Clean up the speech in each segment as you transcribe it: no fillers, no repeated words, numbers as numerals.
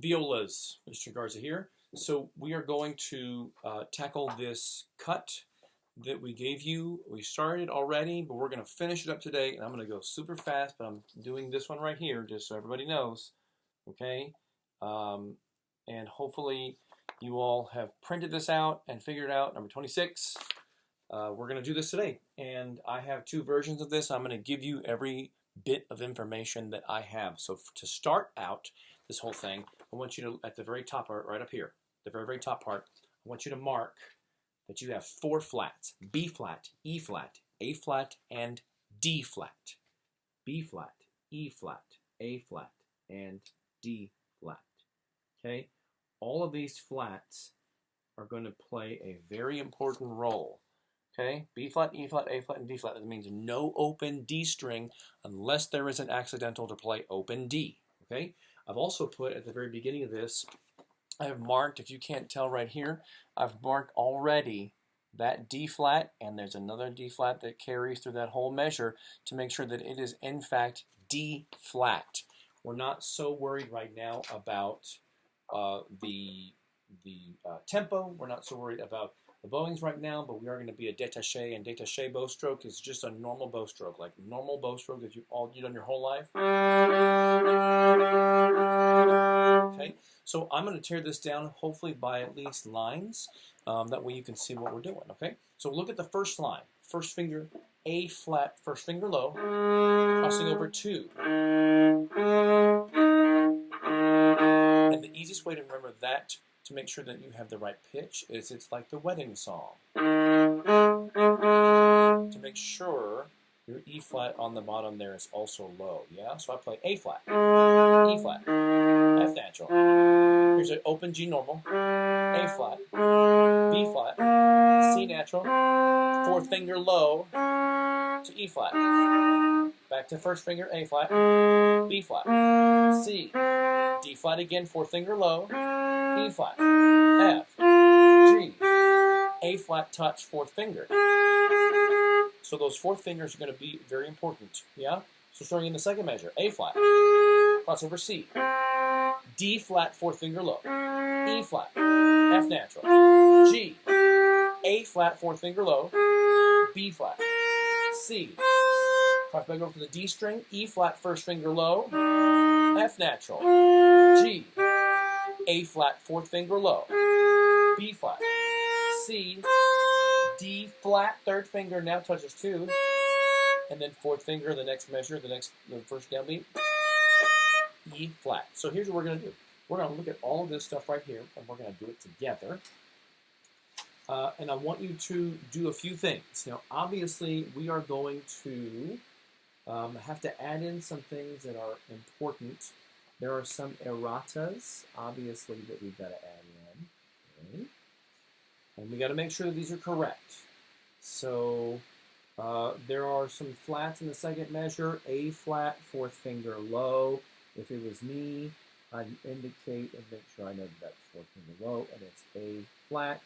violas, Mr. Garza here. So we are going to tackle this cut that we gave you. We started already, but we're going to finish it up today, and I'm going to go super fast, but I'm doing this one right here just so everybody knows, okay? And hopefully you all have printed this out and figured out number 26. We're going to do this today, and I have two versions of this. I'm going to give you every bit of information that I have. So to start out this whole thing, I want you to, at the very top part, right up here, the very top part, I want you to mark that you have four flats: B flat, E flat, A flat, and D flat. B flat, E flat, A flat, and D flat. Okay? All of these flats are going to play a very important role. Okay? B flat, E flat, A flat, and D flat. That means no open D string unless there is an accidental to play open D. Okay? I've also put at the very beginning of this, I have marked, if you can't tell right here, I've marked already that D flat, and there's another D flat that carries through that whole measure to make sure that it is in fact D flat. We're not so worried right now about the tempo. We're not so worried about the bowings right now, but we are going to be a détaché, and détaché bow stroke is just a normal bow stroke, like normal bow stroke that you've done your whole life. Okay, so I'm going to tear this down hopefully by at least lines. That way you can see what we're doing, okay? So look at the first line. First finger, A flat, first finger low, crossing over 2. And the easiest way to remember that, to make sure that you have the right pitch, is it's like the wedding song. To make sure your E flat on the bottom there is also low, yeah? So I play A flat, E flat, F natural. Here's an open G normal, A flat, B flat, C natural, fourth finger low to E flat. Back to first finger, A flat, B flat, C, D flat again, fourth finger low, E flat, F, G, A flat touch, fourth finger. So those fourth fingers are going to be very important, yeah? So starting in the second measure, A flat, cross over C, D flat, fourth finger low, E flat, F natural, G, A flat, fourth finger low, B flat, C, cross back over to the D string, E flat, first finger low, F natural, G, A flat, fourth finger low, B flat, C, D flat, third finger now touches 2, and then fourth finger, the next measure, the first downbeat, E flat. So here's what we're going to do. We're going to look at all of this stuff right here, and we're going to do it together. And I want you to do a few things. Now, obviously, we are going to have to add in some things that are important. There are some erratas, obviously, that we've got to add in. Okay. And we got to make sure that these are correct. So there are some flats in the second measure. A flat, fourth finger low. If it was me, I'd indicate and make sure I know that's fourth finger low, and it's A flat.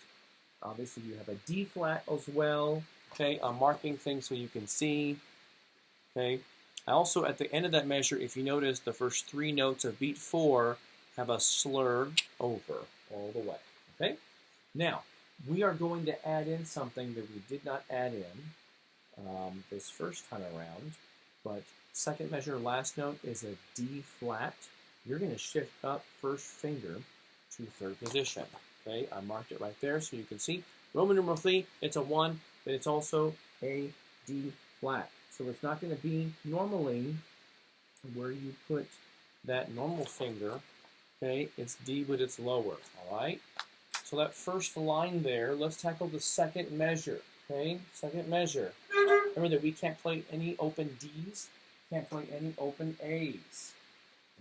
Obviously, you have a D flat as well. Okay, I'm marking things so you can see. Okay. I also, at the end of that measure, if you notice, the first 3 notes of beat 4 have a slur over all the way. Okay. Now, we are going to add in something that we did not add in this first time around, but second measure, last note is a D flat. You're going to shift up first finger to third position. Okay, I marked it right there so you can see. Roman numeral 3, it's a 1, but it's also a D flat. So it's not going to be normally where you put that normal finger. Okay, it's D, but it's lower. All right. So that first line there, let's tackle the second measure. Okay, second measure. Remember that we can't play any open Ds, can't play any open As.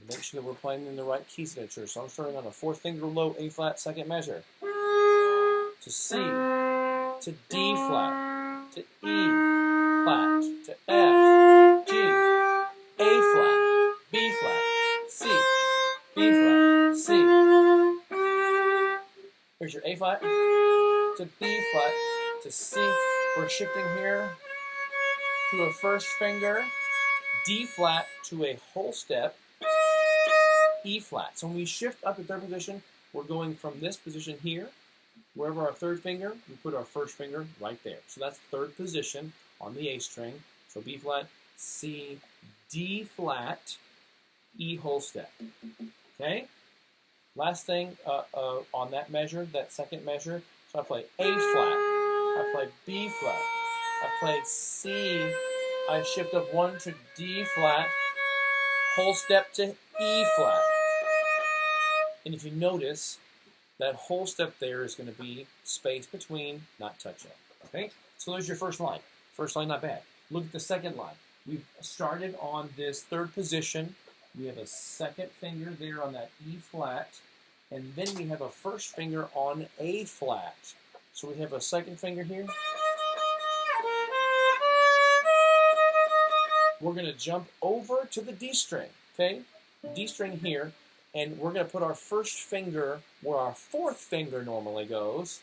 Make sure that we're playing in the right key signature. So I'm starting on a fourth finger low, A flat, second measure. To C, to D flat, to E flat, to F, G, A flat, B flat, C, B flat, C. Here's your A flat, to B flat, to C. We're shifting here to a first finger, D flat to a whole step, E flat. So when we shift up to third position, we're going from this position here, wherever our third finger, we put our first finger right there. So that's third position on the A string. So B flat, C, D flat, E whole step. Okay? Last thing on that measure, that second measure, so I play A flat, I play B flat, I play C, I shift up one to D flat, whole step to E flat. And if you notice, that whole step there is going to be space between, not touching. Okay? So there's your first line. First line, not bad. Look at the second line. We've started on this third position. We have a second finger there on that E flat, and then we have a first finger on A flat. So we have a second finger here. We're going to jump over to the D string, okay? D string here, and we're going to put our first finger where our fourth finger normally goes.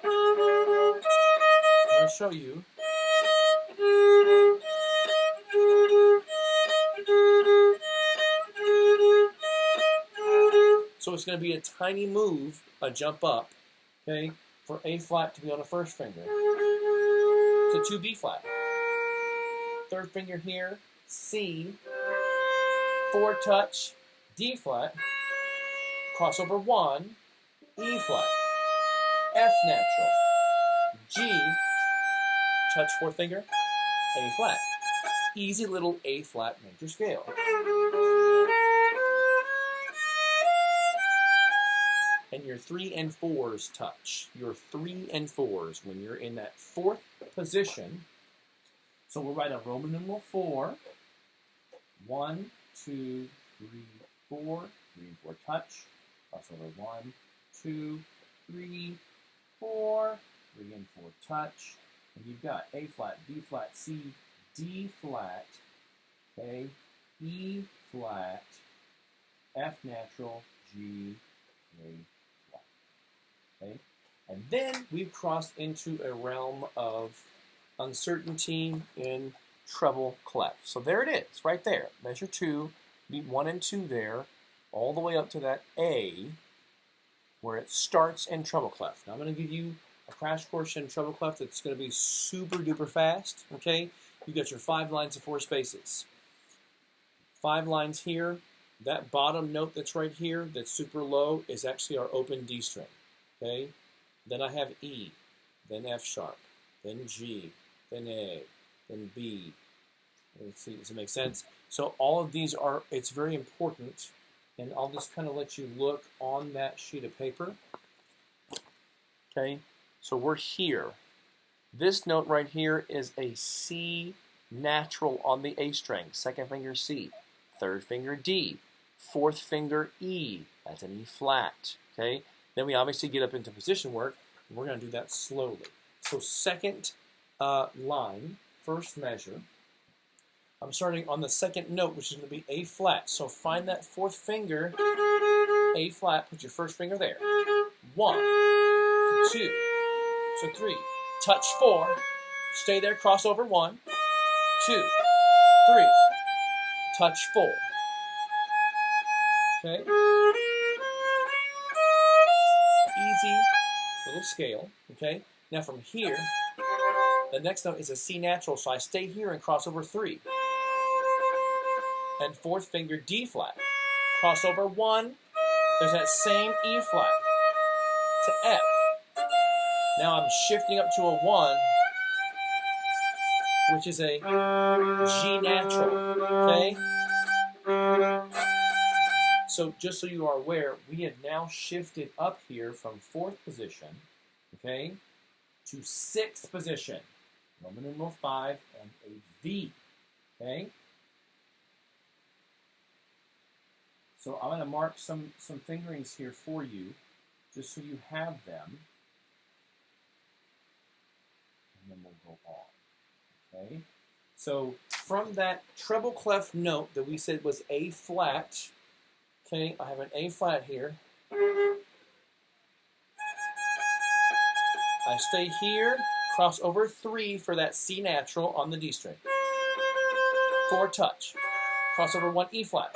I'm going to show you. So it's going to be a tiny move, a jump up, okay, for A flat to be on the first finger. To 2 B flat. Third finger here, C, 4 touch, D flat, crossover 1, E flat, F natural, G, touch fourth finger, A flat. Easy little A flat major scale. And your 3 and 4s touch. Your 3 and 4s when you're in that fourth position. So we'll write a Roman numeral 4. 1, 2, 3, 4. 3 and 4 touch. Crossover 1, 2, 3, 4. 3 and 4 touch. And you've got A flat, B flat, C, D flat, okay, E flat, F natural, G, A flat. Okay? And then we've crossed into a realm of uncertainty in treble clef. So there it is, right there. Measure 2, beat 1 and 2 there, all the way up to that A, where it starts in treble clef. Now I'm going to give you a crash course in treble clef that's going to be super duper fast. Okay, you got your 5 lines of 4 spaces. 5 lines here. That bottom note that's right here, that's super low, is actually our open D string. Okay, then I have E, then F sharp, then G, then A, then B. Let's see, does it make sense? So all of these are, it's very important, and I'll just kind of let you look on that sheet of paper. Okay, so we're here. This note right here is a C natural on the A string. Second finger C, third finger D, fourth finger E. That's an E flat. Okay, then we obviously get up into position work. And we're going to do that slowly. So second line, first measure. I'm starting on the second note, which is going to be A flat. So find that fourth finger, A flat. Put your first finger there. 1, 2, so 3. Touch 4. Stay there. Cross over 1, 2, 3. Touch 4. Okay. Easy little scale. Okay. Now from here, the next note is a C natural, so I stay here and cross over 3. And fourth finger D flat. Cross over 1. There's that same E flat to F. Now I'm shifting up to a 1, which is a G natural. Okay? So just so you are aware, we have now shifted up here from 4th position, okay, to 6th position. Roman numeral 5 and a V. Okay? So I'm going to mark some fingerings here for you, just so you have them. And then we'll go on. Okay? So from that treble clef note that we said was A flat, okay, I have an A flat here. I stay here, cross over 3 for that C natural on the D string. 4 touch. Cross over 1 E flat.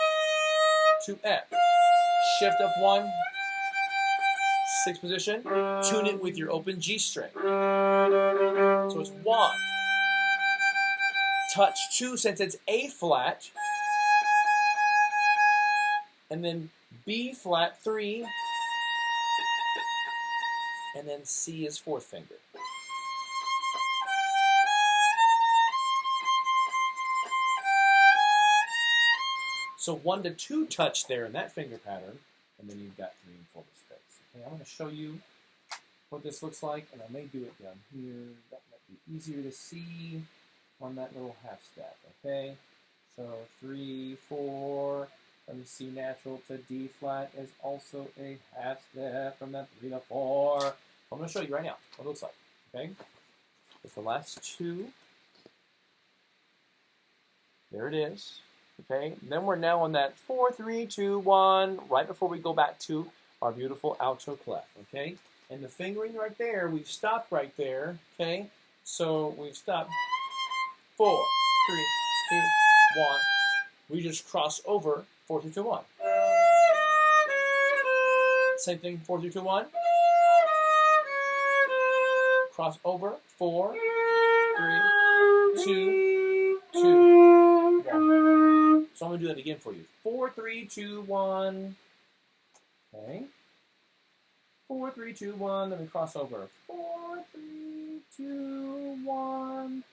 2 F. shift up 1, 6th position, tune it with your open G string. So it's 1, touch 2 since it's A flat, and then B flat 3, and then C is 4th finger. So 1 to 2 touch there in that finger pattern, and then you've got 3 and 4 space. Okay, I'm going to show you what this looks like, and I may do it down here. That might be easier to see on that little half step. Okay, so 3, 4. From C natural to D flat is also a half step from that 3 to 4. I'm going to show you right now what it looks like. Okay, with the last 2. There it is. Okay, then we're now on that 4, 3, 2, 1, right before we go back to our beautiful alto clef. Okay, and the fingering right there, we've stopped right there. Okay, so we've stopped 4, 3, 2, 1. We just cross over 4, 3, 2, 1. Same thing, 4, 3, 2, 1. Cross over 4, 3, 2, 2, 1. So I'm going to do that again for you. 4, 3, 2, 1. Okay. 4, 3, 2, 1. Then we cross over. 4, 3, 2, 1.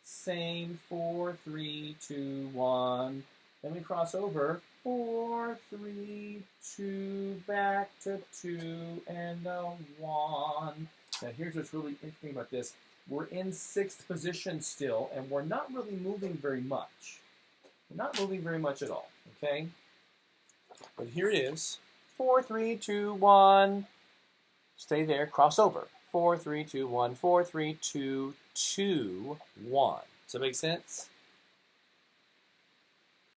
Same 4, 3, 2, 1. Then we cross over. 4, 3, 2. Back to 2 and a 1. Now here's what's really interesting about this. We're in 6th position still, and we're not really moving very much. We're not moving very much at all, okay? But here it is. 4, 3, 2, 1. Stay there, cross over. 4, 3, 2, 1, 4, 3, 2, 2, 1. Does that make sense?